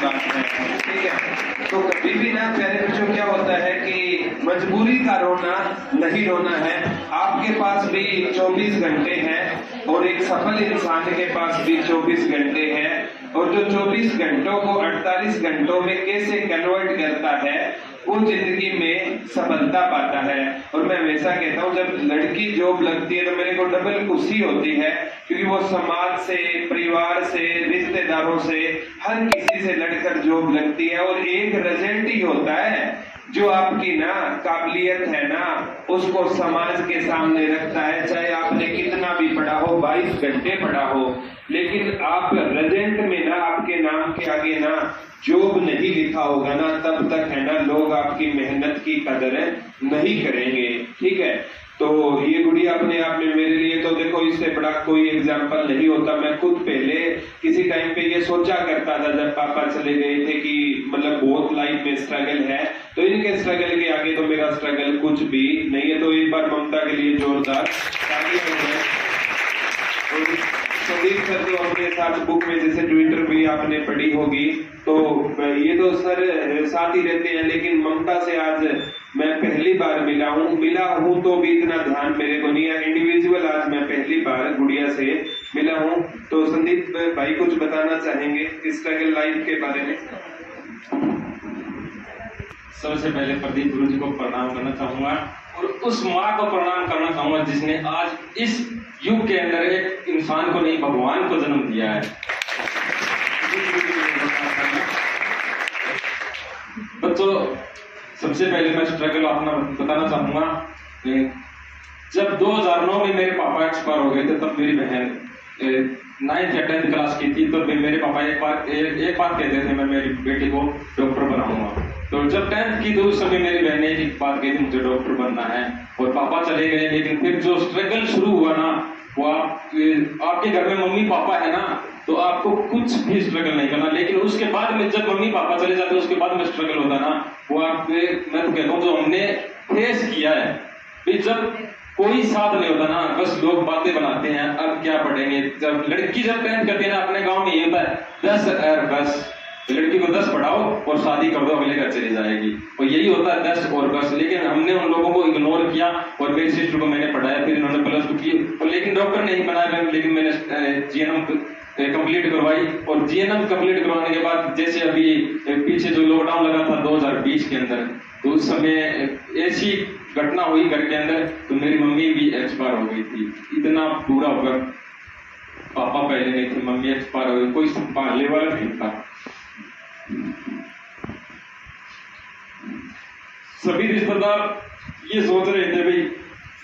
बात है, ठीक है। तो कभी भी ना प्यारे बच्चों क्या होता है कि मजबूरी का रोना नहीं रोना है। आपके पास भी 24 घंटे हैं और एक सफल इंसान के पास भी 24 घंटे हैं, और जो 24 घंटों को 48 घंटों में कैसे कन्वर्ट करता है वो जिंदगी में सफलता पाता है। और मैं हमेशा कहता हूँ जब लड़की जॉब लगती है तो मेरे को डबल खुशी होती है, क्योंकि वो समाज से, परिवार से, रिश्तेदारों से, हर किसी से लड़कर जॉब लगती है और एक रिजल्ट ही होता है जो आपकी ना काबिलियत है ना उसको समाज के सामने रखता है। चाहे आपने कितना भी पढ़ा हो, 22 घंटे पढ़ा हो, लेकिन आप रिजल्ट में ना आपके नाम के आगे ना जॉब नहीं लिखा होगा ना, तब तक है ना लोग आपकी मेहनत की कदर नहीं करेंगे, ठीक है। तो ये गुड़िया अपने आप में मेरे लिए तो देखो इससे बड़ा कोई एग्जाम्पल नहीं होता। मैं खुद पहले किसी टाइम पे ये सोचा करता था जब पापा चले गए थे कि मतलब बहुत लाइफ में स्ट्रगल है, तो इनके स्ट्रगल के आगे तो मेरा स्ट्रगल कुछ भी नहीं है। तो एक बार ममता के लिए जोरदार तालियां हो जाए। संदीप सर जो अपने साथ बुक में जैसे ट्विटर भी आपने पढ़ी होगी, तो ये तो सर साथ ही रहते हैं, लेकिन ममता से आज मैं पहली बार मिला हूँ तो भी इतना ध्यान मेरे को नहीं है। इंडिविजुअल आज मैं पहली बार गुड़िया से मिला हूँ। तो संदीप भाई कुछ बताना चाहेंगे स्ट्रगल लाइफ के बारे में? सबसे पहले प्रदीप गुरु जी को प्रणाम करना चाहूंगा और उस माँ को प्रणाम करना चाहूंगा जिसने आज इस युग के अंदर एक इंसान को नहीं भगवान को जन्म दिया है। बच्चों सबसे पहले मैं स्ट्रगल अपना बताना चाहूंगा। जब 2009 में मेरे पापा एक्सपायर हो गए थे, तब मेरी बहन 9th या 10th क्लास की थी। तो मेरे पापा एक बात कहते थे, मैं मेरी बेटी को डॉक्टर बनाऊंगा। तो जब 10th की तो उस समय मेरी बहन ने एक बात कही थी, मुझे डॉक्टर बनना है, और पापा चले गए। लेकिन फिर जो स्ट्रगल शुरू हुआ ना, वो आपके घर में मम्मी पापा है ना, तो आपको कुछ भी स्ट्रगल नहीं करना। लेकिन उसके बाद में जब मम्मी पापा चले जाते उसके बाद में स्ट्रगल होता ना, वो मैं तो कहता हूँ जो हमने फेस किया है। जब कोई साथ नहीं होता ना, बस लोग बातें बनाते हैं अब क्या पढ़ेंगे। जब लड़की जब 10th करती है ना, अपने गांव में ये होता है 10 और बस, लड़की को 10 पढ़ाओ और शादी कर दो, अगले घर चली जाएगी, और यही होता है 10 और बस। लेकिन हमने उन लोगों को इग्नोर किया और मेरी सिस्टर को मैंने पढ़ाया, फिर इन्होंने +2 की, लेकिन डॉक्टर नहीं बनाया, लेकिन मैंने GNM कंप्लीट करवाई। और GNM कंप्लीट करवाने के बाद जैसे अभी पीछे जो लॉकडाउन लगा था 2020 के अंदर, तो उस समय ऐसी घटना हुई घर के अंदर, तो मेरी मम्मी भी एक्सपायर हो गई थी। इतना बुरा होगा, पापा पहले नहीं थे, मम्मी एक्सपायर हो गई, कोई संभालने वाला नहीं था। सभी रिश्तेदार ये सोच रहे थे भाई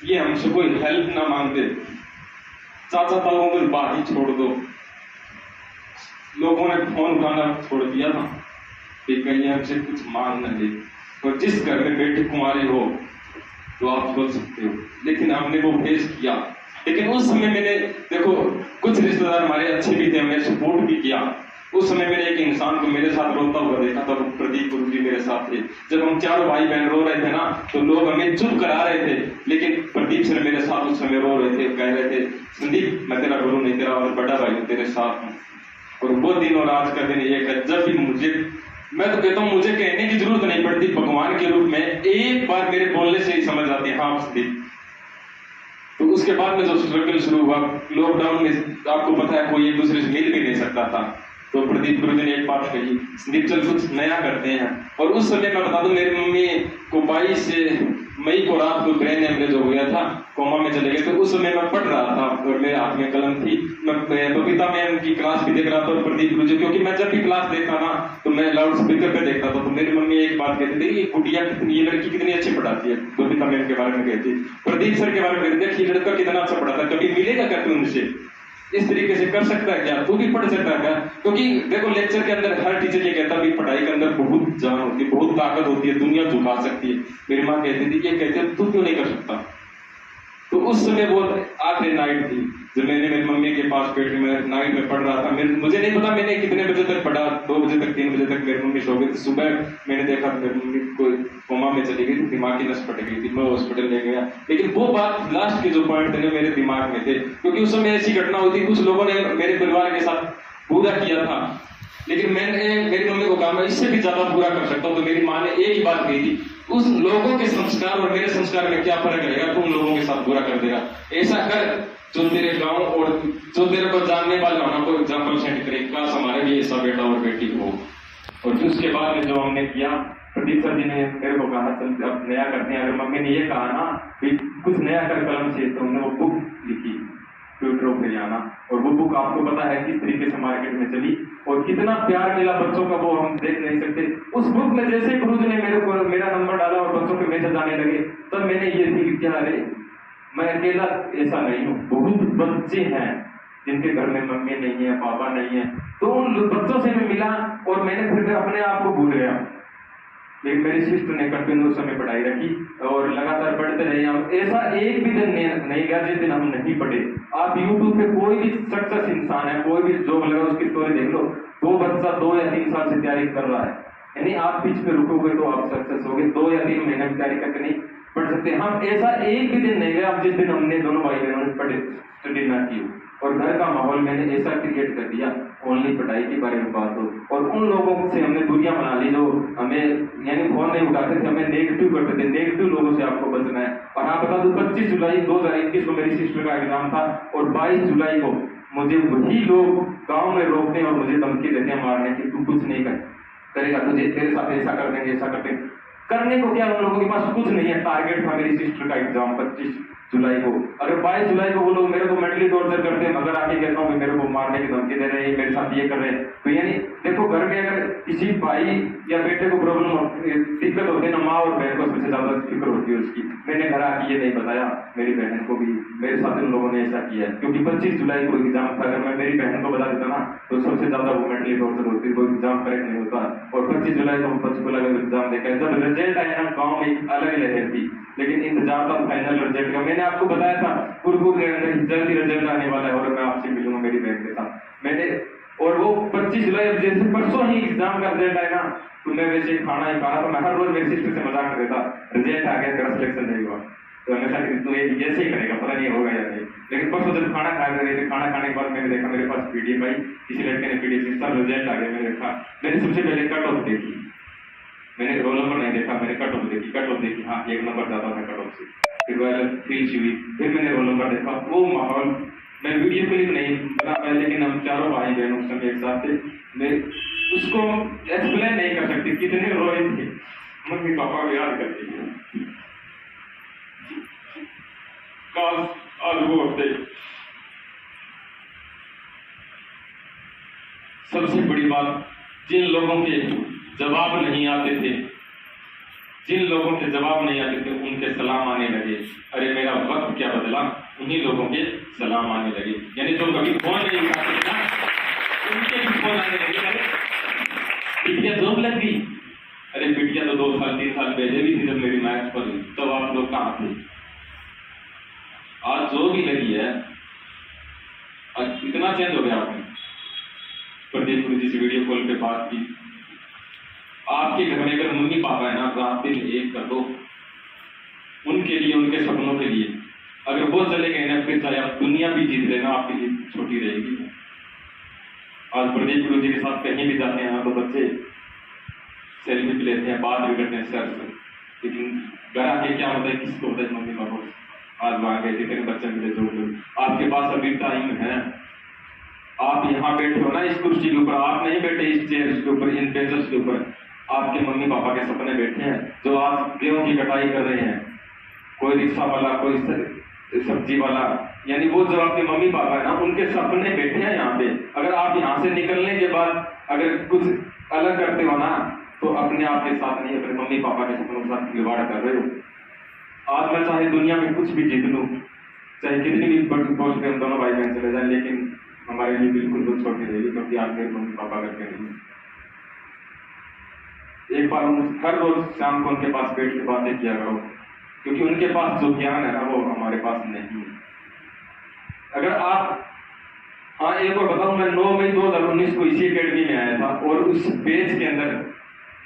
ये हमसे कोई हेल्प ना मांगते, चाचा ताऊ को बात ही छोड़ दो। लोगों ने फोन उठाना छोड़ दिया था कि कहीं हमसे कुछ मांग न ले। और जिस घर में बेटी कुंवारी हो तो आप सोच सकते हो, लेकिन हमने वो फेस किया। लेकिन उस समय मैंने देखो कुछ रिश्तेदार हमारे अच्छे भी थे, हमने सपोर्ट भी किया। उस समय मैंने एक इंसान को मेरे साथ रोता हुआ देखा था, वो प्रदीप गुरु जी मेरे साथ थे। जब हम चारों भाई बहन रो रहे थे ना, तो लोग हमें चुप करा रहे थे, लेकिन प्रदीप सर मेरे साथ उस समय रो रहे थे, कह रहे थे संदीप मैं तेरा गुरु नहीं, तेरा और बड़ा भाई तेरे साथ हूँ। और वो दिन और आज का दिन एक है, जब भी मैं तो कहता हूँ मुझे कहने की जरूरत नहीं पड़ती, भगवान के रूप में एक बार मेरे बोलने से ही समझ आते हैं हाँ संदीप। तो उसके बाद में जो स्ट्रगल शुरू हुआ लॉकडाउन में, आपको पता है कोई एक दूसरे से मिल भी नहीं सकता था, तो प्रदीप गुरु जी ने एक बात कही, संदीप चल कुछ नया करते हैं। और उस समय मैं बता दूं मेरी मम्मी को 22 मई को रात को ब्रेन हेमरेज हो गया था, कोमा में चले गए। तो उस समय मैं पढ़ रहा था और मेरे हाथ में कलम थी, मैं बबीता मैम की क्लास भी देख रहा था और प्रदीप गुरु जी, क्योंकि मैं जब भी क्लास देखता ना तो मैं लाउड स्पीकर पे देखता था। तो मेरी मम्मी एक बात कहती थी, ये गुड़िया कितनी, ये लड़की कितनी अच्छी पढ़ाती है। बबीता मैम के बारे में कहती, प्रदीप सर के बारे में कहती, ये लड़का कितना अच्छा पढ़ाता, कभी मिलेगा क्या तू उनसे, इस तरीके से कर सकता है क्या, तू भी पढ़ सकता है क्या। क्योंकि देखो लेक्चर के अंदर हर टीचर ये कहता है पढ़ाई के अंदर बहुत जान होती है, बहुत ताकत होती है, दुनिया झुका सकती है। मेरी माँ कहती थी, ये कहते तू क्यों नहीं कर सकता। तो उस समय वो आखिरी नाइट थी जब मैंने मेरी मम्मी के पास बैठ के मैं नाइट में पढ़ रहा था। मुझे नहीं पता मैंने कितने बजे तक पढ़ा, 2 बजे तक 3 बजे तक मेरी मम्मी सो गई थी। सुबह मैंने देखा मेरी मम्मी को कोमा में चली गई थी, दिमाग की नस फट गई थी, मैं हॉस्पिटल ले गया। लेकिन वो बात लास्ट के जो पॉइंट थे ना मेरे दिमाग में थे, क्योंकि उस समय ऐसी घटना हुई थी, कुछ लोगों ने मेरे परिवार के साथ बुरा किया था। लेकिन मैंने मेरी मम्मी को कहा मैं इससे भी ज्यादा पूरा कर सकता हूँ। तो मेरी माँ ने एक ही बात कही थी, उस लोगों के संस्कार और मेरे संस्कार में क्या फर्क रहेगा, तुम लोगों के साथ पूरा कर देगा। ऐसा कर जो तेरे गांव और जो तेरे को जानने वाले होना को एग्जाम्पल सेट करे, काश हमारे भी ऐसा बेटा और बेटी हो। और फिर उसके बाद में जो हमने किया, प्रदीप सर जी ने मेरे को कहा चल अब नया करते हैं। अगर मम्मी ने ये कहा ना कि कुछ नया कर कलम से, तो हमने वो बुक लिखी ट्यूटर ऑफ हरियाणा। और वो बुक आपको पता है किस तरीके से मार्केट में चली और कितना प्यार मिला बच्चों का, वो हम देख नहीं सकते। उस बुक में जैसे गुरुजी ने मेरा नंबर डाला और बच्चों के मैसेज आने लगे, तब मैंने ये फील किया, अरे मैं अकेला ऐसा नहीं हूँ, बहुत बच्चे हैं जिनके घर में मम्मी नहीं है, पापा नहीं है। तो उन बच्चों से मैं मिला और मैंने फिर अपने आप को भूल गया। लेकिन मेरी सिस्टर ने कंटिन्यू समय पढ़ाई रखी और लगातार पढ़ते रहे हम। ऐसा एक भी दिन नहीं गया जिस दिन हम नहीं पढ़े। आप यूट्यूब पे कोई भी सक्सेस इंसान है, कोई भी जॉब लगा उसकी स्टोरी देख लो, वो बच्चा 2 या 3 साल से तैयारी कर रहा है, यानी आप पिच पे रुकोगे तो आप सक्सेस होगे। 2 या 3 महीने की तैयारी करके नहीं पढ़ सकते हम। ऐसा एक भी दिन नहीं गया जिस दिन हमने दोनों भाई बहनों ने पढ़े स्टडी ना की। और घर का माहौल मैंने ऐसा क्रिएट कर दिया, ओनली पढ़ाई के बारे में बात हो। और उन लोगों से हमने दूरियां बना ली जो हमें यानी फोन नहीं उठाते थे, हमें नेगेटिव करते थे। नेगेटिव लोगों से आपको बचना है। और हाँ बता दूं, 25 जुलाई 2021 को मेरी सिस्टर का एग्जाम था और 22 जुलाई को मुझे वही लोग गांव में रोकते हैं और मुझे धमकी देते हैं मारने की, तू कुछ नहीं करेगा, तुझे तेरे साथ ऐसा कर देंगे, ऐसा कर देंगे। करने को क्या, उन लोगों के पास कुछ नहीं है। टारगेट था मेरी सिस्टर का एग्जाम 25 जुलाई को। अगर 22 जुलाई को वो लोग मेरे को मेंटली टॉर्चर करते हैं, मगर आके कहता हूँ मेरे को मारने की धमकी दे रहे हैं, मेरे साथ ये कर रहे हैं, तो यानी देखो घर के अगर किसी भाई या बेटे को प्रॉब्लम दिक्कत होती है ना, माँ और बहन को सबसे ज्यादा फिक्र होती है उसकी। मैंने घर आके ये नहीं बताया मेरी बहन को भी, मेरे साथ उन लोगों ने ऐसा किया है, क्योंकि 25 जुलाई को एग्जाम था। अगर मैं मेरी बहन को बता देता ना तो सबसे ज्यादा वो मेंटली टॉर्चर होती है, वो एग्जाम करेक्ट नहीं होता। और 25 जुलाई को बच्चे को लगा एग्जाम देखा, जब रिजल्ट आया ना गाँव में एक अलग लहर थी, लेकिन इंतजार था फाइनल रिजल्ट का। मैंने आपको बताया था कुरकुर के अंदर जल्दी रिजल्ट आने वाला है और मैं आपसे मिलूंगा मेरी बहन के साथ। मैंने और वो 25 जुलाई जैसे परसों ही एग्जाम का रिजल्ट आया ना, तो मैं वैसे खाना ही खाना, तो मैं हर रोज मेरी सिस्टर से मजाक कर देता, रिजल्ट आ गया तेरा सिलेक्शन नहीं हुआ, तो हमेशा तू ये जैसे ही करेगा, पता नहीं होगा या नहीं। लेकिन परसों जब खाना खा रहे थे, खाना खाने के बाद मैंने देखा मेरे पास पीडीएफ आई, किसी लड़के ने पीडीएफ सर रिजल्ट आ गया। मैंने देखा, मैंने सबसे पहले कट ऑफ देखी, मैंने रोल नंबर नहीं देखा, मैंने कट ऑफ देखी, हाँ 1 नंबर ज्यादा था कट ऑफ से। फिर फीस हुई, फिर मैंने रोल नंबर देखा, वो माहौल मैं वीडियो क्लिप नहीं बना पाया, लेकिन हम चारों भाई बहनों उस समय एक साथ थे। मैं उसको एक्सप्लेन नहीं कर सकती कितने रोए थे, मम्मी पापा को याद करती है। काश आज वो होते। सबसे बड़ी बात, जिन लोगों के जवाब नहीं आते थे, जिन लोगों के जवाब नहीं आते थे उनके सलाम आने लगे। अरे मेरा वक्त क्या बदला, उन्हीं लोगों के सलाम आने लगे। यानी जो कभी फोन नहीं उठाते थे ना, उनके भी फोन आने लगे। अरे बिटिया जॉब लग गई, अरे बिटिया तो 2 साल 3 साल पहले भी थी जब मेरी मैथ्स पर, तब आप लोग कहाँ थे। आज जो भी लगी है, आज इतना चेंज हो गया। आपने प्रदीप गुरु जी से वीडियो कॉल पे बात की, आपके घर में अगर मम्मी पापा है ना, रास्ते में एक कर दो उनके लिए, उनके सपनों के लिए। अगर वो चले गए ना, फिर चाहे आप दुनिया भी जीत लेना, आपकी जीत छोटी रहेगी। आज प्रदीप गुरु जी के साथ कहीं भी जाते हैं तो बच्चे सेल्फी भी लेते हैं, बात भी करते हैं सर से, लेकिन घर आके क्या होता है, किसको होता है मम्मी पापा। आज वहां गए थे, बच्चे मिले, जो आपके पास अभी टाइम है, आप यहाँ बैठे हो ना इस कुर्सी के ऊपर, आप नहीं बैठे इस चेयर के ऊपर, इन बेंचेस के ऊपर, आपके मम्मी पापा के सपने बैठे हैं जो आज गेहूं की कटाई कर रहे हैं। कोई रिक्शा वाला, कोई सब्जी वाला, यानी वो जो आपके मम्मी पापा है ना, उनके सपने बैठे हैं यहाँ पे। अगर आप यहाँ से निकलने के बाद अगर कुछ अलग करते हो ना, तो अपने आप के साथ नहीं, अपने मम्मी पापा के सपनों के साथ खिलवाड़ कर रहे हो। आज मैं चाहे दुनिया में कुछ भी जीत लूं, चाहे कितनी भी बड़ी पोस्ट पे हम दोनों भाई बहन चले जाए, लेकिन हमारे लिए बिल्कुल कुछ छोटी रहेगी, क्योंकि आप मेरे मम्मी पापा करके नहीं। एक बार हर रोज शाम को उनके पास बैठ के बातें किया करो, क्योंकि उनके पास जो ज्ञान है ना, वो हमारे पास नहीं है। अगर आप, हाँ एक और बताऊं, मैं 9 मई 2019 को इसी अकेडमी में आया था और उस बेच के अंदर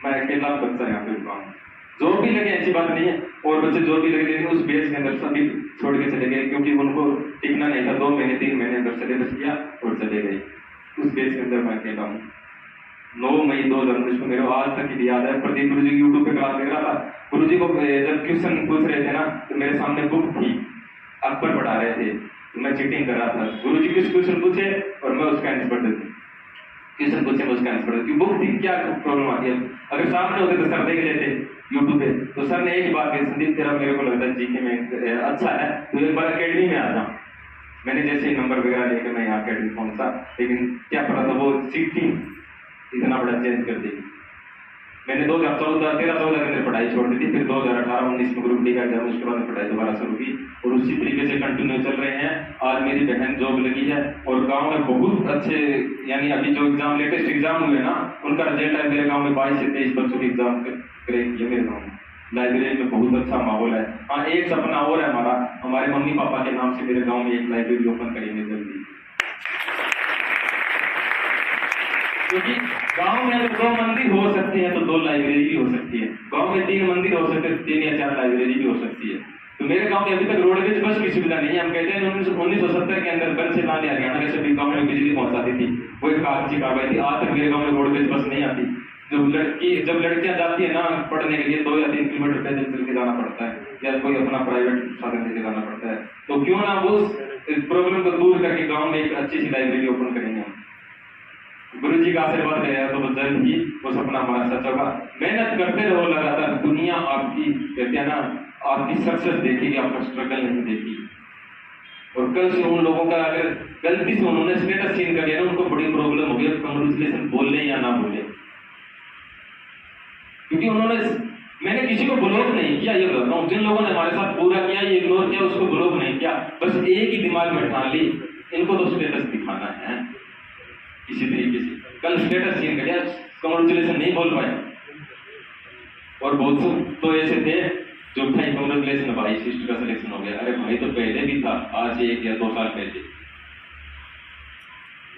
मैं अकेला बच्चा यहाँ पे रुका हूँ। जो भी लगे ऐसी बात नहीं है, और बच्चे जो भी लगे, लेकिन उस बेच के अंदर सभी छोड़ के चले गए, क्योंकि उनको टिकना नहीं था। 2 महीने 3 महीने अंदर सिलेबस किया और चले गए। उस बेच के अंदर मैं अकेला हूँ। 9 मई 2019 को मेरे को आज तक याद है। प्रदीप गुरु जी की यूट्यूब पे क्लास देख रहा था, गुरु जी को जब क्वेश्चन पूछ रहे थे ना, तो मेरे सामने बुक थी, अकबर पढ़ा रहे थे, तो मैं चीटिंग कर रहा था। गुरु जी कुछ क्वेश्चन पूछे और मैं उसका आंसर पढ़ देता, क्वेश्चन पूछे मैं उसका आंसर पढ़ देता। बुक थी, क्या प्रॉब्लम आती है? अगर सामने होते तो सर देख लेते यूट्यूब पे, तो सर ने एक ही बात कही, संदीप तेरा मेरे को लगता है जीके में अच्छा है, तो एक बार अकेडमी में आ जा। मैंने जैसे नंबर वगैरह लेकर मैं यहाँ अकेडमी पहुंचा, लेकिन क्या पता था वो सीटिंग इतना बड़ा चेंज कर दी। मैंने 2013-14 के अंदर पढ़ाई छोड़ दी थी, फिर 2018-19 में ग्रुप डी का एग्जाम, उसके बाद पढ़ाई दोबारा शुरू की और उसी तरीके से कंटिन्यू चल रहे हैं। आज मेरी बहन जॉब लगी है और गांव में बहुत अच्छे, यानी अभी जो एग्जाम लेटेस्ट एग्जाम हुए ना, उनका रिजल्ट है। मेरे गांव में 22 से 23 बच्चों की एग्जाम क्रैक किया मेरे गाँव में। लाइब्रेरी में बहुत अच्छा माहौल है। हाँ, एक सपना और है हमारा, हमारे मम्मी पापा के नाम से मेरे गाँव में एक लाइब्रेरी ओपन करेंगे जल्दी, क्योंकि गांव में अगर 2 मंदिर हो सकते हैं तो 2 लाइब्रेरी भी हो सकती है। गांव में 3 मंदिर हो सकते हैं, 3 या 4 लाइब्रेरी भी हो सकती है। तो मेरे गांव में अभी तक रोडवेज बस की सुविधा नहीं है। हम कहते हैं 1970 के अंदर बन से नाले हरियाणा के सभी गाँव में बिजली पहुंचाती थी, वो एक कागजी कार्रवाई थी। आज तक मेरे गाँव में रोडवेज बस नहीं आती। जब लड़कियां जाती है ना पढ़ने के लिए, 2 या 3 किलोमीटर पैदल चल के जाना पड़ता है, या कोई अपना प्राइवेट साधन लेके जाना पड़ता है। तो क्यों ना वो प्रॉब्लम को दूर करके गाँव में एक अच्छी सी लाइब्रेरी ओपन करेंगे। गुरु जी का आशीर्वाद रहेगा तो जल्द ही वो सपना हमारा सच होगा। मेहनत करते रहो लगातार, दुनिया आपकी कहते हैं ना, आपकी सक्सेस देखेगी, आपका स्ट्रगल नहीं देखेगी। और कल से उन लोगों का अगर गलती से उन्होंने स्टेटस चेंज कर दिया ना, उनको बड़ी प्रॉब्लम होगी, कांग्रेचुलेशन बोले या ना बोले, क्योंकि मैंने किसी को ब्लॉक नहीं किया। ये बताता हूँ, जिन लोगों ने हमारे साथ पूरा किया, ये इग्नोर किया, उसको ब्लॉक नहीं किया, बस एक ही दिमाग में ठान ली, इनको तो स्टेटस दिखाना है इसी तरीके से। कल स्टेटस चेंज कर दिया, कांग्रेचुलेशन नहीं बोल पाए। और बहुत तो ऐसे थे जो भाई कांग्रेचुलेशन भाई सिस्टर का सिलेक्शन हो गया, अरे भाई तो पहले भी था, आज 1 या 2 साल पहले।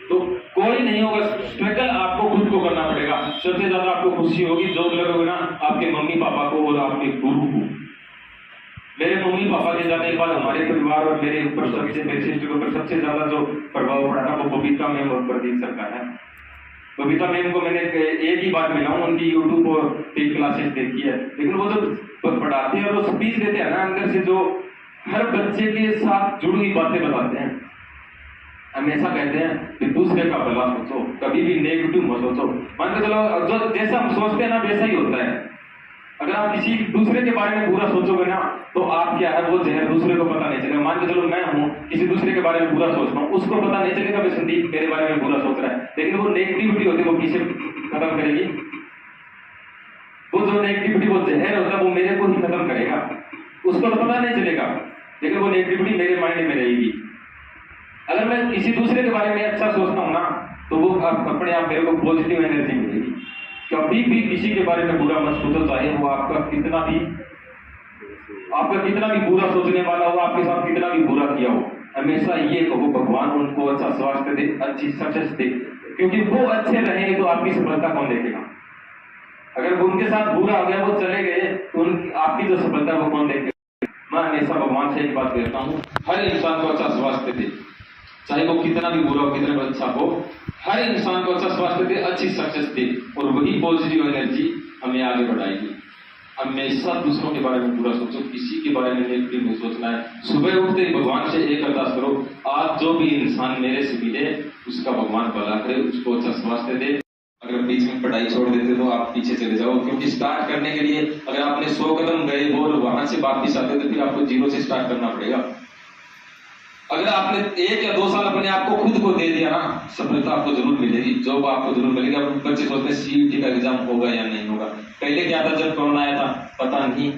तो कोई नहीं होगा, स्ट्रगल आपको खुद को करना पड़ेगा। सबसे ज्यादा आपको खुशी होगी जॉब लगोगे ना आपके मम्मी पापा को और आपके गुरु को। मेरे मम्मी पापा के जाने के बाद हमारे परिवार और मेरे ऊपर सबसे, मेरे सिस्टर के ऊपर सबसे ज्यादा जो प्रभाव पड़ा ना, वो बबीता मैम और प्रदीप सर का है। बबीता मैम को मैंने एक ही बार मिला हूँ, उनकी यूट्यूब और टीवी क्लासेस देखी है, लेकिन वो जो पढ़ाते हैं और वो स्पीच देते हैं ना, अंदर से जो हर बच्चे के साथ जुड़ी हुई बातें बताते हैं। हमेशा कहते हैं कि दूसरे का भला सोचो, कभी भी नेगेटिव मत सोचो। मान के चलो जो जैसा हम सोचते हैं ना वैसा ही होता है। अगर आप किसी दूसरे के बारे में बुरा सोचोगे ना, तो आप क्या है, वो जहर दूसरे को पता नहीं चलेगा। मान के चलो मैं हूँ, किसी दूसरे के बारे में बुरा सोच रहा हूँ, उसको पता नहीं चलेगा मैं संदीप मेरे बारे में बुरा सोच रहा है, लेकिन वो नेगेटिविटी होती है वो किसे खत्म करेगी? वो जो नेगेटिविटी, वो जहर होता है, वो मेरे को ही खत्म करेगा, उसको तो पता नहीं चलेगा, लेकिन वो नेगेटिविटी मेरे माइंड में रहेगी। अगर मैं किसी दूसरे के बारे में अच्छा सोचता हूँ ना, तो वो अपने आप मेरे को पॉजिटिव एनर्जी मिलेगी। कभी भी किसी के बारे में बुरा मत सोचो, चाहे वो आपका कितना भी बुरा सोचने वाला हो, आपके साथ कितना भी बुरा किया हो, हमेशा ये कहो भगवान उनको अच्छा स्वास्थ्य दे, अच्छी सक्सेस दे, क्योंकि वो अच्छे रहेंगे तो आपकी सफलता कौन देखेगा? अगर वो उनके साथ बुरा हो गया, वो चले गए, तो आपकी जो सफलता वो कौन देखेगा? मैं हमेशा भगवान से एक बात कहता हूँ, हर इंसान को अच्छा स्वास्थ्य दे, चाहे वो कितना भी बुरा हो, कितना भी अच्छा हो, हर इंसान को अच्छा स्वास्थ्य दे, अच्छी सक्सेस दे, और वही पॉजिटिव एनर्जी हमें आगे बढ़ाएगी। हमेशा दूसरों के बारे में बुरा सोचो, किसी के बारे में नेगेटिव नहीं सोचना है। सुबह उठते ही भगवान से एक अरदास करो, आज जो भी इंसान मेरे से मिले उसका भगवान भला करे, उसको अच्छा स्वास्थ्य दे। अगर बीच में पढ़ाई छोड़ देते तो आप पीछे चले जाओ, क्योंकि स्टार्ट करने के लिए अगर आपने 100 कदम गए और वहां से वापिस आते तो फिर आपको 0 से स्टार्ट करना पड़ेगा। अगर आपने 1 या 2 साल अपने आप को खुद को दे दिया ना, सफलता आपको जरूर मिलेगी, जॉब आपको जरूर मिलेगी। अब बच्चे सोचते हैं सीईटी का एग्जाम होगा या नहीं होगा। पहले क्या था, जब कोरोना आया था पता नहीं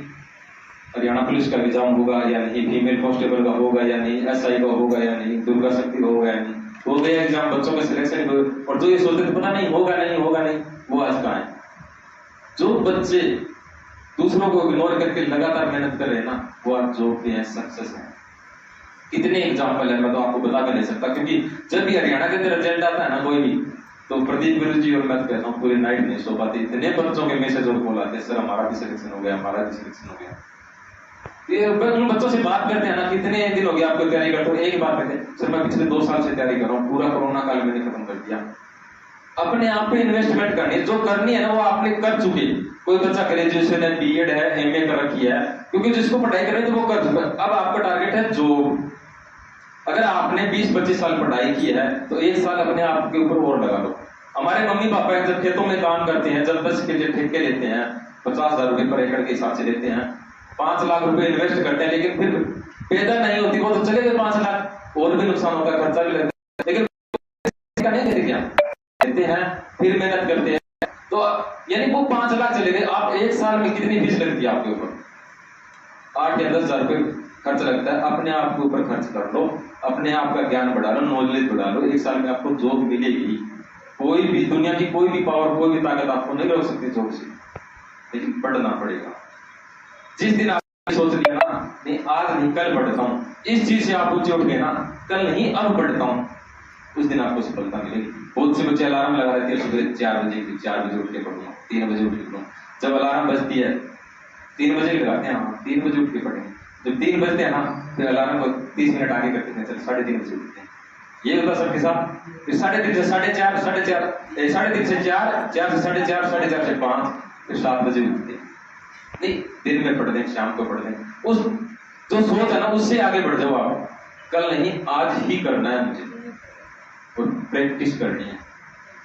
हरियाणा पुलिस का एग्जाम होगा या नहीं, फीमेल कांस्टेबल का होगा या नहीं, एसआई का होगा या नहीं, दुर्गा शक्ति होगा या नहीं, हो गया एग्जाम, बच्चों का सिलेक्शन। और जो ये सोचते थे पता नहीं होगा नहीं होगा नहीं, वो आज कहाँ है? जो बच्चे दूसरों को इग्नोर करके लगातार मेहनत कर रहे हैं ना, वो आज जॉब पे है, सक्सेस है। कितने एग्जाम्पल है, मैं तो आपको बता भी नहीं सकता, क्योंकि जब भी हरियाणा के अंदर रिजल्ट आता है ना कोई भी, तो प्रदीप गुरु जी और मैं कहता हूँ पूरी नाइट नहीं सो पाते, इतने बच्चों के मैसेज और कॉल आते हैं, सर हमारा भी सिलेक्शन हो गया, हमारा भी सिलेक्शन हो गया। ये उन बच्चों से बात करते हैं ना, कितने दिन हो गया आपको तैयारी करते हो, एक बात कहते हैं सर मैं पिछले 2 साल से तैयारी कर रहा हूँ, पूरा कोरोना काल मैंने खत्म कर दिया। अपने आप पे इन्वेस्टमेंट करनी है, जो करनी है ना वो आपने कर चुके। कोई बच्चा ग्रेजुएशन है, बीएड है, एमए कर रखी है, क्योंकि जिसको पढ़ाई करनी तो वो कर चुका। अब आपका टारगेट है जॉब। अगर आपने 20-25 साल पढ़ाई की है तो 1 साल अपने आप के ऊपर और लगा लो। हमारे मम्मी पापा जब खेतों में काम करते हैं, जब 10 के ठेके लेते हैं, 50,000 रुपए पर एकड़ के हिसाब से लेते हैं, 5 लाख रुपए इन्वेस्ट करते हैं, लेकिन फिर पैदा नहीं होती, वो तो चले गए 5 लाख, और भी नुकसान होता है, खर्चा भी लगता है, लेकिन नहीं देते क्या देते हैं, फिर मेहनत करते हैं, तो यानी वो 5 लाख चले गए। आप 1 साल में कितनी फीस लगती है आपके ऊपर? 8 या 10,000 रुपए खर्च लगता है। अपने आप के ऊपर खर्च कर लो, अपने आप का ज्ञान बढ़ा लो, नॉलेज बढ़ा लो। 1 साल में आपको जॉब मिलेगी। कोई भी दुनिया की कोई भी पावर, कोई भी ताकत आपको नहीं रोक सकती जॉब से, लेकिन पढ़ना पड़ेगा। जिस दिन आपने सोच लिया ना, नहीं आज नहीं कल पढ़ता हूँ, इस चीज से आप ऊंचे उठ गए ना, कल नहीं अब पढ़ता हूँ, उस दिन आपको सफलता मिलेगी। बहुत से बच्चे अलार्म लगा देते हैं सुबह 4 बजे की, 4 बजे उठ के पढ़ूंगा, 3 बजे उठ के पढ़ूंगा। जब अलार्म बजती है 3 बजे लगाते हैं, हाँ 3 बजे उठ के पढ़ेंगे। जब 3 बजते हैं ना, फिर अलार्म को 30 मिनट आगे करते हैं, चल 3:30 बजे उठते हैं। ये होता सबके साथ। फिर 3:30 से 4:30, 3:30 से 4, 4 से 4:30, 4:30 से 5, फिर 7 बजे उठते हैं। नहीं, दिन में पढ़ दें, शाम को पढ़ दें। उस जो सोच है ना, उससे आगे बढ़ जाओ आप। कल नहीं, आज ही करना है मुझे, और प्रैक्टिस करनी है।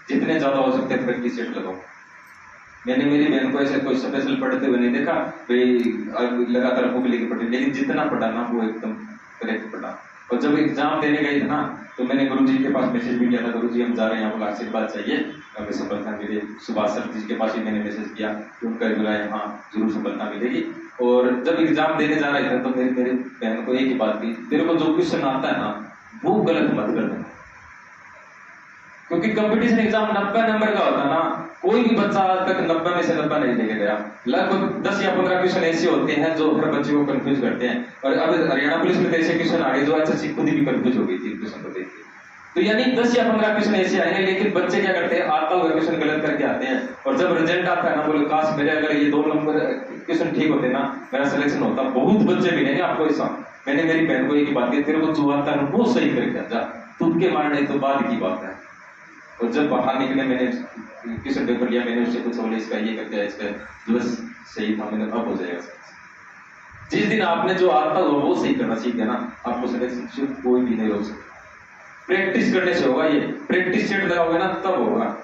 जितने ज्यादा हो सकते हैं प्रैक्टिस सेट लगाओ। मैंने मेरी बहन को ऐसे कोई स्पेशल पढ़ते हुए नहीं देखा, लगातार बुक लेके पढ़ी, लेकिन जितना पढ़ा ना वो एकदम करेक्ट पढ़ा। और जब एग्जाम देने गई थी ना, तो मैंने गुरुजी के पास मैसेज भी किया था, गुरुजी हम जा रहे हैं, आपको आशीर्वाद चाहिए, हमें सफलता मिले। सुभाष सर जी के पास ही मैंने मैसेज किया, उनका बुलाया, हाँ जरूर सफलता मिलेगी। और जब एग्जाम देने जा रहे थे तो मेरी बहन को एक ही बात की, तेरे को जो क्वेश्चन आता है ना वो गलत मत कर देना, क्योंकि कंपटीशन एग्जाम 90 नंबर का होता है ना। कोई भी बच्चा आज तक 90 में से 90 नहीं लेके गया। लगभग 10 या 15 क्वेश्चन ऐसे होते हैं जो हर बच्चे को कंफ्यूज करते हैं। और अब हरियाणा पुलिस में ऐसे क्वेश्चन आ गए जो एसएससी खुद ही कंफ्यूज हो गई थी क्वेश्चन को देख के। तो यानी 10 या 15 क्वेश्चन ऐसे आए हैं, लेकिन बच्चे क्या करते हैं, आता हुआ क्वेश्चन गलत करके आते हैं। और जब रिजल्ट आता है ना, बोले काश मेरे अगर ये 2 नंबर क्वेश्चन ठीक होते ना, मेरा सिलेक्शन होता। बहुत बच्चे मिलेंगे आपको ऐसा। मैंने मेरी बहन को एक बात की, तेरे को जो आता है वो सही करके जा, तुमके मारने तो बाद की बात है। और जब बाहर निकले, मैंने क्वेश्चन पेपर लिया, मैंने उससे कुछ बोले इसका ये करके इसका जो सही था, मैंने अब हो जाएगा। जिस दिन आपने जो आता हो वो सही करना सीख गया ना, आपको सिलेक्शन कोई भी नहीं रोक सकता। प्रैक्टिस करने से होगा। ये प्रैक्टिस सेट लगाओगे ना तब होगा।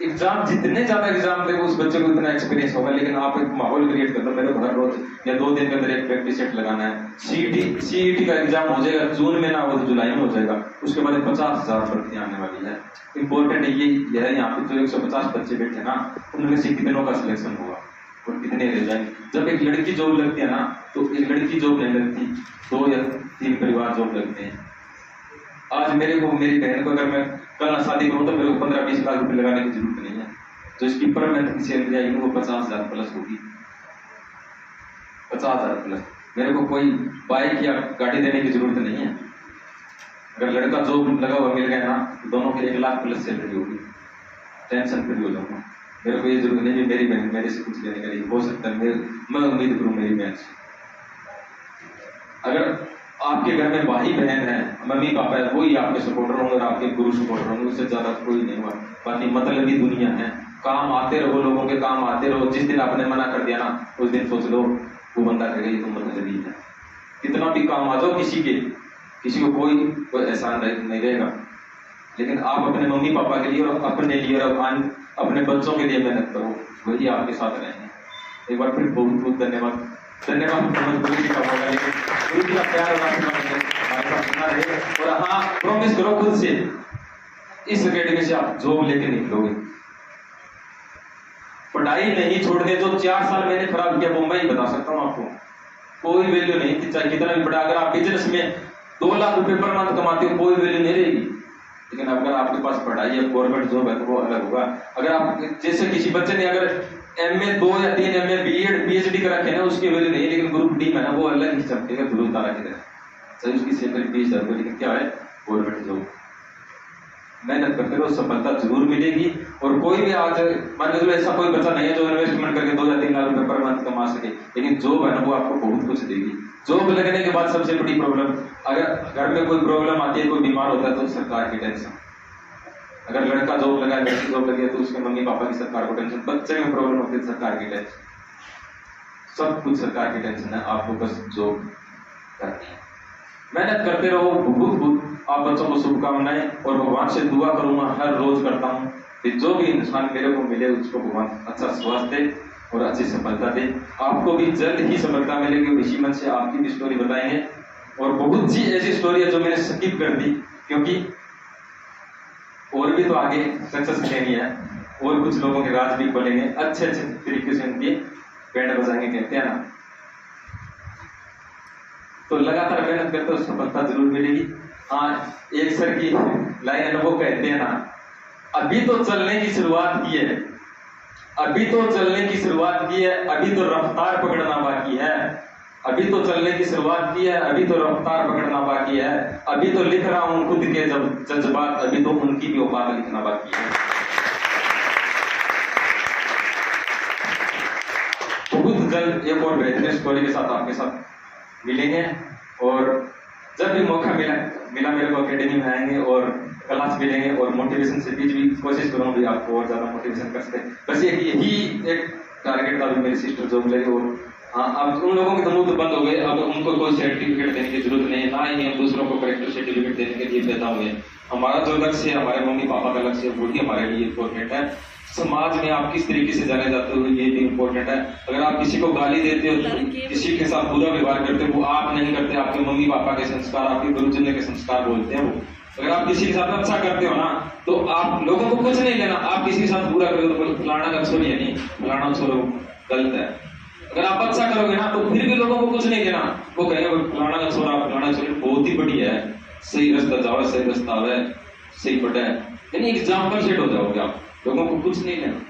एग्जाम जितने ज्यादा एग्जाम देगा उस बच्चे को इतना एक्सपीरियंस होगा। लेकिन आप एक माहौल क्रिएट कर दो, मेरे को हर रोज या 2 दिन के अंदर एक प्रैक्टिस सेट लगाना है। सीईटी का एग्जाम हो जाएगा जून में ना हो तो जुलाई में हो जाएगा। उसके बाद 50,000 भर्ती आने वाली है। इंपॉर्टेंट ये है, यहाँ पे जो 150 बच्चे बैठे ना, उनमें से कितनों का सिलेक्शन होगा और कितने रह जाएंगे। जब एक लड़की जॉब लगती है ना, तो एक लड़की जॉब नहीं लगती, 2 या 3 परिवार जॉब लगते हैं। आज मेरी बहन को अगर मैं कल ना शादी करूं तो मेरे को 15-20 लाख रुपए लगाने की जरूरत नहीं है। तो इसकी पर मंथ की सैलरी आएगी वो 50,000 प्लस होगी, 50,000 प्लस। मेरे को कोई बाइक या गाड़ी देने की जरूरत नहीं है। अगर लड़का जॉब लगा हुआ मिल गया ना, तो दोनों की 1 लाख प्लस सैलरी होगी, टेंशन फ्री हो जाऊंगा। मेरे को ये जरूरत नहीं है मेरी बहन मेरे से कुछ लेने के लिए। हो सकता है मैं उम्मीद करूं मेरी बहन से। अगर आपके घर में भाई बहन है, मम्मी पापा है, वही आपके सपोर्टर होंगे और आपके गुरु सपोर्टर होंगे, उससे ज्यादा कोई नहीं हुआ। बाकी मतलबी दुनिया है। काम आते रहो, लोगों के काम आते रहो। जिस दिन आपने मना कर दिया ना, उस दिन सोच लो वो बंदा कहेगा ये तो मतलबी है। कितना भी काम आ जाओ किसी को कोई एहसान नहीं रहेगा। लेकिन आप अपने मम्मी पापा के लिए और अपने लिए और अपने बच्चों के लिए मेहनत करो, वही आपके साथ रहेंगे। एक बार फिर बहुत बहुत धन्यवाद। गुरु जी का होगा, लेकिन गुरु जी का प्यार हमारे साथ बना रहे। और हाँ, प्रॉमिस करो खुद से, इस अकेडमी से आप जॉब लेके निकलोगे। पढ़ाई नहीं छोड़ने। जो 4 साल मैंने खराब किया वो मैं ही बता सकता हूँ आपको। कोई वैल्यू नहीं थी, चाहे कितना भी पढ़ा। अगर आप बिजनेस में 2 लाख रुपए पर मंथ कमाते हो, कोई वैल्यू नहीं रहेगी। लेकिन अगर आपके पास पढ़ाई है, गवर्नमेंट जॉब है, तो वो अलग होगा। अगर आप जैसे किसी बच्चे ने अगर एमए 2 या 3 एमए बीएड पीएचडी कर रखे ना, उसकी वैल्यू नहीं। लेकिन ग्रुप डी में ना वो अलग ही चमकेगा, ध्रुव तारा की तरह। सही उसकी सैलरी 20,000 रुपए, लेकिन क्या है, गवर्नमेंट जॉब। मेहनत करते रहो, सफलता जरूर मिलेगी। और कोई भी आज मान लो ऐसा कोई बच्चा नहीं है जो इन्वेस्टमेंट करके 2 या 3 लाख रुपए पर मंथ कमा सके, लेकिन जॉब है ना वो आपको बहुत कुछ देगी। जॉब लगने के बाद सबसे बड़ी प्रॉब्लम, अगर घर में कोई प्रॉब्लम आती है, कोई बीमार होता है, तो सरकार की टेंशन। अगर लड़का जॉब लगा, लड़की जॉब लगी है तो उसके मम्मी पापा की, सरकार को टेंशन, बच्चे में प्रॉब्लम होती है सरकार की टेंशन, सब कुछ सरकार की टेंशन है। आपको बस जॉब करनी है, मेहनत करते रहो। बहुत बहुत आप बच्चों को शुभकामनाएं, और भगवान से दुआ करूंगा, हर रोज करता हूँ कि जो भी इंसान मेरे को मिले उसको भगवान अच्छा स्वास्थ्य दे और अच्छी सफलता दे। आपको भी जल्द ही सफलता मिलेगी। इसी मन से आपकी भी स्टोरी बताएंगे, और बहुत सी ऐसी स्टोरी है जो मैंने स्किप कर दी, क्योंकि और भी तो आगे सक्सेस लेनी है, और कुछ लोगों के राज भी खोलेंगे, अच्छे अच्छे तरीके से उनकी बैंड बजाएंगे, कहते हैं ना। तो लगातार मेहनत करते हो सफलता जरूर मिलेगी। हाँ, एक सर की लाइन है, वो कहते हैं ना, अभी तो चलने की शुरुआत की है, अभी तो चलने की शुरुआत की है, अभी तो रफ्तार पकड़ना बाकी है, अभी तो चलने की शुरुआत की है, अभी तो रफ्तार पकड़ना बाकी है, अभी तो लिख रहा हूं खुद के जब जज्बात, अभी तो उनकी भी औकात लिखना बाकी है। बहुत जल्द एक और बेहतरीन स्टोरी के साथ आपके साथ मिलेंगे, और जब भी मौका मिला मेरे को अकेडमी में आएंगे और क्लास मिलेंगे, और मोटिवेशन से बीच भी कोशिश करूंगी आपको और ज्यादा मोटिवेशन कर सके। बस यही एक टारगेट था। मेरी सिस्टर जॉब लगी, और हाँ, अब उन लोगों के तो मुंह बंद हो गए, अब उनको कोई सर्टिफिकेट देने की जरूरत नहीं है, ना ही हम दूसरों को करेक्टर सर्टिफिकेट देने के लिए देता हुए। हमारा जो लक्ष्य है, हमारे मम्मी पापा का लक्ष्य है, वो ही हमारे लिए इम्पोर्टेंट है। समाज में आप किस तरीके से जाने जाते हो, ये भी इम्पोर्टेंट है। अगर आप किसी को गाली देते हो, किसी के साथ बुरा व्यवहार करते हो, वो आप नहीं करते, आपके मम्मी पापा के संस्कार, आपके गुरुजनों के संस्कार बोलते हैं वो। अगर आप किसी के साथ अच्छा करते हो ना, तो आप लोगों को कुछ नहीं लेना। आप किसी के साथ बुरा करोगे तो फलाना का छोड़िए, नहीं फलाना छोड़ो, गलत है। अगर आप अच्छा करोगे ना, तो फिर भी लोगों को कुछ नहीं देना, वो कहेंगे फलाना का छोड़ा, फलाना छोड़िए, बहुत ही बढ़िया है, सही रास्ता जाओ, सही रास्ता है, सही पटा है, यानी एग्जाम्पल सेट हो जाओगे आप, लोगों को कुछ नहीं लेना।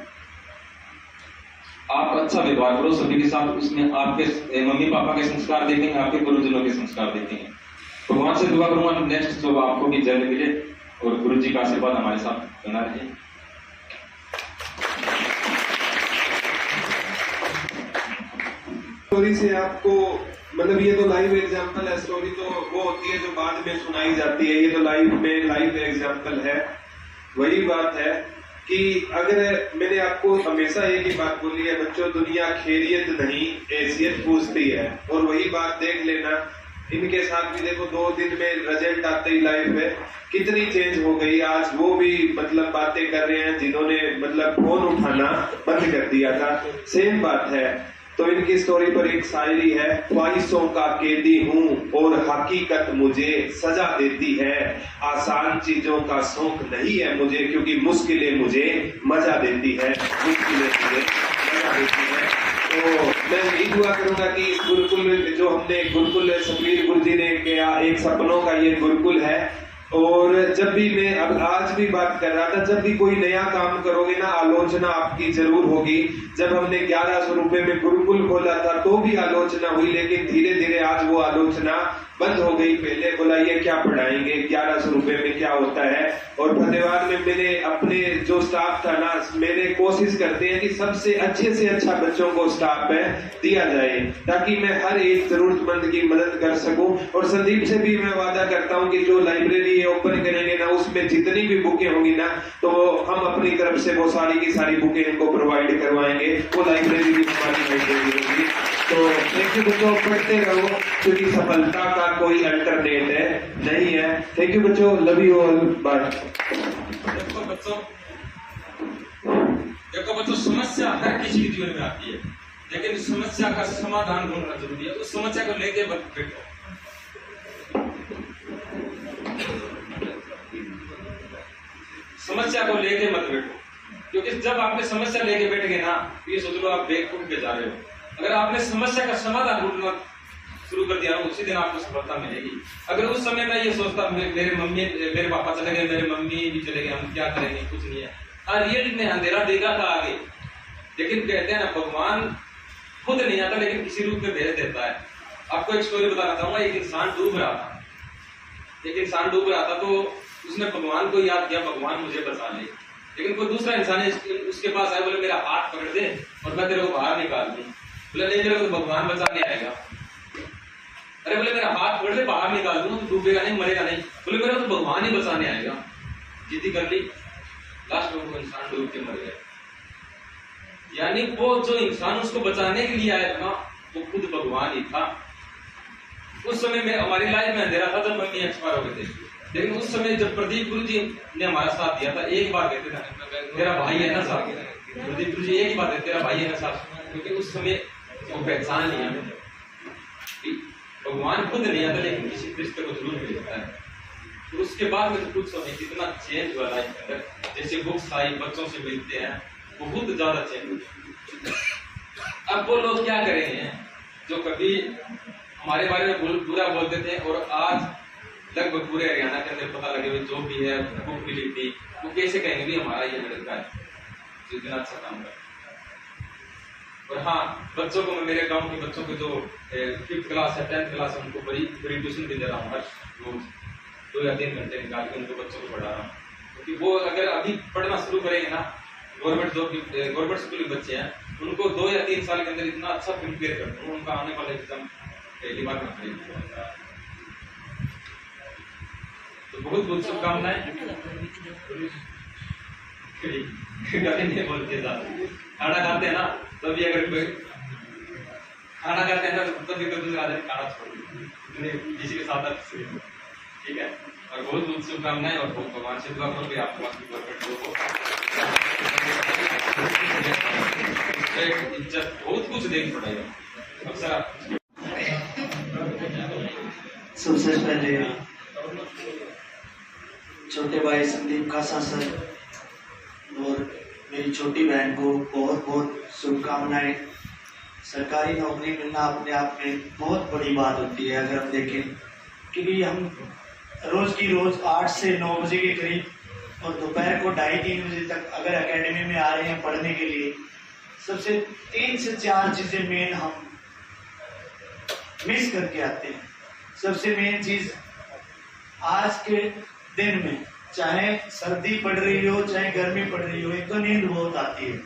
आप अच्छा व्यवहार करो सभी के साथ, उसमें आपके मम्मी पापा के संस्कार देखेंगे, आपके गुरुजनों के संस्कार देखेंगे। भगवान से दुआ करूंगा नेक्स्ट जो आपको भी जल्द मिले, और गुरु जी का आशीर्वाद हमारे साथ बना रहे। स्टोरी से आपको मतलब, ये तो लाइव एग्जांपल है, स्टोरी तो वो होती है जो बाद में सुनाई जाती है, ये तो लाइव एग्जांपल है। वही बात है कि अगर मैंने आपको हमेशा एक ही बात बोली है, बच्चों, दुनिया खैरियत नहीं हैसियत पूछती है। और वही बात देख लेना, इनके साथ भी देखो 2 दिन में रिजल्ट आते ही लाइफ में कितनी चेंज हो गई। आज वो भी मतलब बातें कर रहे हैं जिन्होंने मतलब फोन उठाना बंद कर दिया था, सेम बात है। तो इनकी स्टोरी पर एक शायरी है, ख्वाहिशों का कैदी हूँ और हकीकत मुझे सजा देती है, आसान चीजों का शौक नहीं है मुझे, क्योंकि मुश्किलें मुझे मजा देती है, मुश्किलें मुझे मजा देती है। तो मैं यही दुआ करूंगा कि इस गुरुकुल जो हमने गुरुकुल सफीर गुरु जी ने किया, एक सपनों का ये गुरुकुल है। और जब भी मैं अब आज भी बात कर रहा था, जब भी कोई नया काम करोगे ना, आलोचना आपकी जरूर होगी। जब हमने 1100 रुपए में गुरुकुल खोला था तो भी आलोचना हुई, लेकिन धीरे धीरे आज वो आलोचना बंद हो गई। पहले बोला ये क्या पढ़ाएंगे, 1100 रुपए में क्या होता है। और फतेहाबाद में मैंने अपने जो स्टाफ था ना, मेरे कोशिश करते हैं कि सबसे अच्छे से अच्छा बच्चों को स्टाफ है दिया जाए, ताकि मैं हर एक जरूरतमंद की मदद कर सकूं। और संदीप से भी मैं वादा करता हूं कि जो लाइब्रेरी ओपन करेंगे ना, उसमें जितनी भी बुकें होंगी ना, तो हम अपनी तरफ से वो सारी की सारी बुकें इनको प्रोवाइड करवाएंगे। वो लाइब्रेरी भी हमारी लाइब्रेरी होगी। तो थैंक यू बच्चों, पढ़ते रहो, क्योंकि सफलता का कोई अल्टरनेट है नहीं है। थैंक यू बच्चों, लव यू ऑल, बाय। देखो बच्चों, समस्या हर किसी के जीवन में आती है, लेकिन समस्या का समाधान ढूंढना जरूरी है। उस समस्या को लेके मत बैठो, समस्या को लेके मत बैठो, क्योंकि जब आपने समस्या लेके बैठ गए ना, ये सोच लो आप बेवकूफ पे जा रहे हो। अगर आपने समस्या का समाधान ढूंढना शुरू कर दिया, उसी दिन आपको सफलता मिलेगी। अगर उस समय मैं ये सोचता मेरे पापा चले गए, मेरे मम्मी भी चले गए, हम क्या करेंगे, कुछ नहीं है, रियल में अंधेरा देखा था आगे। लेकिन कहते हैं ना, भगवान खुद नहीं आता लेकिन किसी रूप में भेज देता है। आपको एक स्टोरी बताना चाहूंगा। एक इंसान डूब रहा था, तो उसने भगवान को याद किया, भगवान मुझे बचा ले। लेकिन कोई दूसरा इंसान है उसके पास आया, बोले मेरा हाथ पकड़ दे और मैं तेरे को बाहर निकाल दूं। बोले नहीं, तेरे को तो भगवान बचाने आएगा। अरे बोले मेरा हाथ पकड़ दे, बाहर निकाल दूं, तो डूबेगा नहीं, मरेगा नहीं। बोले मेरा तो भगवान ही बचाने आएगा। जिद्दी कर ली, लास्ट में वो इंसान डूब के मर गया। यानी वो जो इंसान उसको बचाने के लिए आया था ना, वो खुद भगवान ही था। उस समय में हमारी लाइफ में अंधेरा था जब मम्मी एक्सपायर हो गए थे, लेकिन उस समय जब प्रदीप गुरु जी ने हमारा साथ दिया था, एक बार कहते थे तेरा भाई है ना साथ, प्रदीप गुरु जी एक ही बात है, तेरा भाई है ना साथ, क्योंकि उस समय वो पहचान लिया भगवान खुद नहीं आता, लेकिन किसी रिश्ते को जरूर मिलता है। तो उसके बाद में तो कुछ समय कितना चेंज हुआ लाइफ के अंदर, जैसे बुक्स आई, बच्चों से मिलते हैं, बहुत ज्यादा चेंज हुआ। अब वो लोग क्या करेंगे जो कभी हमारे बारे में बुरा बोलते थे और आज लगभग पूरे हरियाणा के अंदर पता लगे जो भी है बुक भी लिखती, वो कैसे कहेंगे भी हमारा ये लड़का है जो इतना अच्छा काम कर। और हाँ, बच्चों को मैं मेरे गांव के बच्चों को जो 5th क्लास है 10th क्लास है उनको बड़ी ट्यूशन भी दे रहा हूँ, हर रोज 2 या 3 घंटे निकाल के उनको बच्चों को पढ़ा रहा हूँ, क्योंकि वो अगर अभी पढ़ना शुरू करेंगे ना, गवर्नमेंट स्कूल के बच्चे हैं, उनको 2 या 3 साल के अंदर इतना अच्छा प्रिपेयर करते हैं, उनका आने वाला एग्जाम पहली बार में करेंगे। तो बहुत बहुत शुभकामनाएं। नहीं बोलते खाना खाते हैं ना, तभी अगर कोई खाना खाते हैं ना, तभी तो दूसरा आदमी खाना छोड़ किसी के साथ ठीक है। और बहुत बहुत शुभकामनाएं और बहुत भगवान से दुआ करो कि आपके पास भी परफेक्ट हो, इज्जत बहुत कुछ देनी पड़ेगा अक्सर। सबसे पहले छोटे भाई संदीप खासा सर और मेरी छोटी बहन को बहुत बहुत शुभकामनाएं। सरकारी नौकरी मिलना अपने आप में बहुत बड़ी बात होती है अगर हम देखें, क्योंकि हम रोज की रोज 8 से 9 बजे के करीब और दोपहर को 2:30-3 बजे तक अगर एकेडमी में आ रहे हैं पढ़ने के लिए, सबसे 3 से 4 चीजें मेन हम मिस करके आते हैं। सबसे मेन चीज, आज के दिन में चाहे सर्दी पड़ रही हो चाहे गर्मी पड़ रही हो, एक तो नींद बहुत आती है,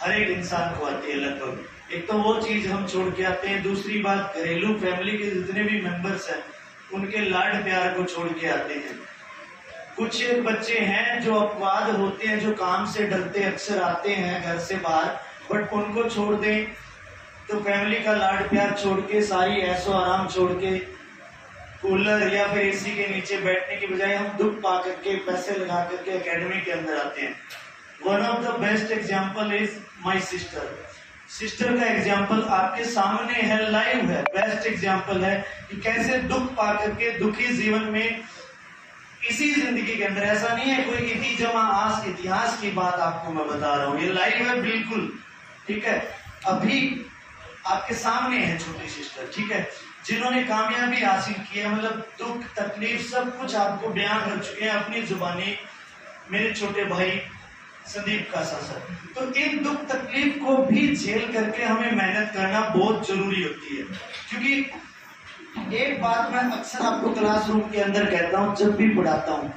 हर एक इंसान को आती है लगभग। एक तो वो चीज हम छोड़ के आते हैं, दूसरी बात घरेलू फैमिली के जितने भी मेंबर्स हैं उनके लाड प्यार को छोड़ के आते हैं। कुछ बच्चे हैं जो अपवाद होते हैं, जो काम से डरते अक्सर आते हैं घर से बाहर, बट उनको छोड़ दें तो फैमिली का लाड प्यार छोड़ के, सारी ऐशो आराम छोड़ के, कूलर या फिर एसी के नीचे बैठने की बजाय हम दुख पा करके पैसे लगा करके एकेडमी के अंदर आते हैं। One of the best example is my sister का एग्जाम्पल आपके सामने है, लाइव है, बेस्ट एग्जाम्पल है कि कैसे दुख पा करके दुखी जीवन में इसी जिंदगी के अंदर, ऐसा नहीं है कोई इतिहास की बात आपको मैं बता रहा हूँ, ये लाइव है बिल्कुल, ठीक है। अभी आपके सामने है छोटी सिस्टर, ठीक है, जिन्होंने कामयाबी हासिल की है, मतलब दुख तकलीफ सब कुछ आपको बयान कर चुके हैं अपनी जुबानी मेरे छोटे भाई संदीप खासा सर। तो इन दुख तकलीफ को भी झेल करके हमें मेहनत करना बहुत जरूरी होती है, क्योंकि एक बात मैं अक्सर आपको क्लासरूम के अंदर कहता हूँ जब भी पढ़ाता हूँ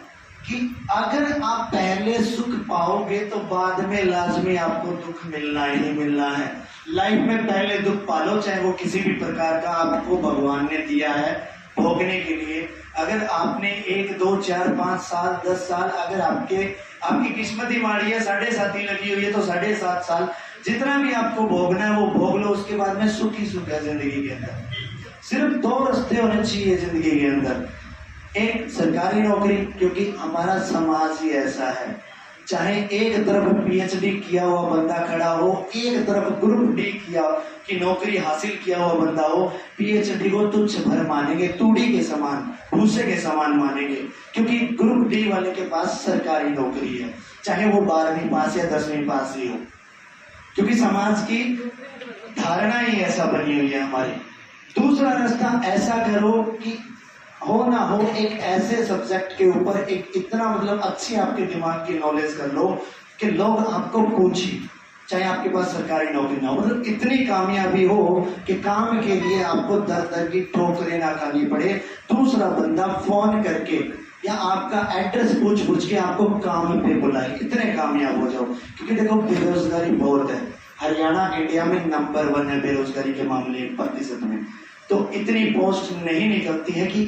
कि अगर आप पहले सुख पाओगे तो बाद में लाजमी आपको दुख मिलना ही मिलना है। लाइफ में पहले दुख पालो, चाहे वो किसी भी प्रकार का आपको भगवान ने दिया है भोगने के लिए। अगर आपने 1, 2, 4, 5 साल 10 साल अगर आपकी किस्मत ही माड़ी है, 7.5 लगी हुई है तो 7.5 साल जितना भी आपको भोगना है वो भोग लो। उसके बाद में सुख ही सुख है जिंदगी के अंदर। सिर्फ 2 रास्ते होने चाहिए जिंदगी के अंदर, एक सरकारी नौकरी, क्योंकि हमारा समाज ही ऐसा है, चाहे एक तरफ पीएचडी किया हुआ बंदा खड़ा हो, एक तरफ ग्रुप डी किया की नौकरी हासिल किया हुआ बंदा हो, पीएचडी को तुच्छ भर मानेंगे, तूड़ी के समान, भूसे के समान मानेंगे, क्योंकि ग्रुप डी वाले के पास सरकारी नौकरी है, चाहे वो 12वीं पास या 10वीं पास ही हो, क्योंकि समाज की धारणा ही ऐसा बनी हुई है हमारी। दूसरा रास्ता ऐसा करो कि हो ना हो एक ऐसे सब्जेक्ट के ऊपर एक इतना मतलब अच्छी आपके दिमाग की नॉलेज कर लो कि लोग आपको पूछे, चाहे आपके पास सरकारी नौकरी ना हो, मतलब इतनी कामयाबी हो कि काम के लिए आपको दर दर की ठोकरें ना खानी पड़े, दूसरा बंदा फोन करके या आपका एड्रेस पूछ के आपको काम पे बुलाए, इतने कामयाब हो जाओ। क्योंकि देखो बेरोजगारी बहुत है, हरियाणा इंडिया में नंबर 1 है बेरोजगारी के मामले प्रतिशत में, तो इतनी पोस्ट नहीं निकलती है कि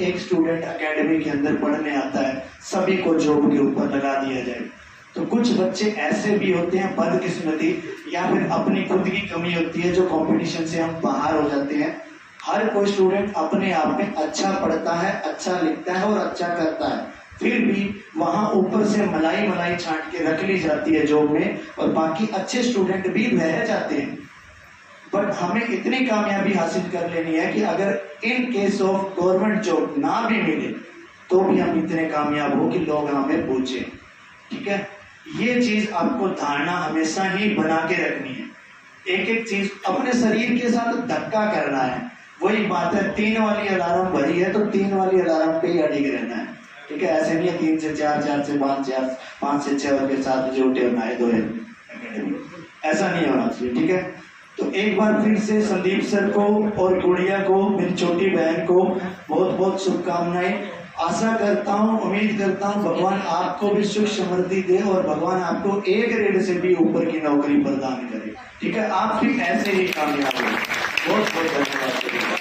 एक स्टूडेंट एकेडमी के अंदर पढ़ने आता है, सभी को जॉब के ऊपर लगा दिया जाए। तो कुछ बच्चे ऐसे भी होते हैं बदकिस्मती या फिर अपनी खुद की कमी होती है जो कंपटीशन से हम बाहर हो जाते हैं। हर कोई स्टूडेंट अपने आप में अच्छा पढ़ता है, अच्छा लिखता है और अच्छा करता है, फिर भी वहां ऊपर से मलाई छांट के रख ली जाती है जॉब में, और बाकी अच्छे स्टूडेंट भी रह जाते हैं। बट हमें इतनी कामयाबी हासिल कर लेनी है कि अगर in case of government job ना भी मिले तो भी हम इतने कामयाब हो कि लोग हमें पूछें। ठीक है, ये चीज आपको धारणा हमेशा ही बना के रखनी है। एक एक चीज अपने शरीर के साथ धक्का करना है। वही बात है, 3 वाली अलार्म भरी है तो 3 वाली अलार्म पे ही अडिग रहना है। ठीक है, ऐसे नहीं है 3 से 4, 4 से 5, 5 से 6 और 7 बजे उठे होना है 2 ऐसा नहीं होना चाहिए। ठीक है, तो एक बार फिर से संदीप सर को और गुड़िया को, मेरी छोटी बहन को बहुत बहुत शुभकामनाएं। आशा करता हूँ, उम्मीद करता हूँ भगवान आपको भी सुख समृद्धि दे और भगवान आपको A ग्रेड से भी ऊपर की नौकरी प्रदान करे। ठीक है, आप भी ऐसे ही कामयाब हो। बहुत बहुत धन्यवाद।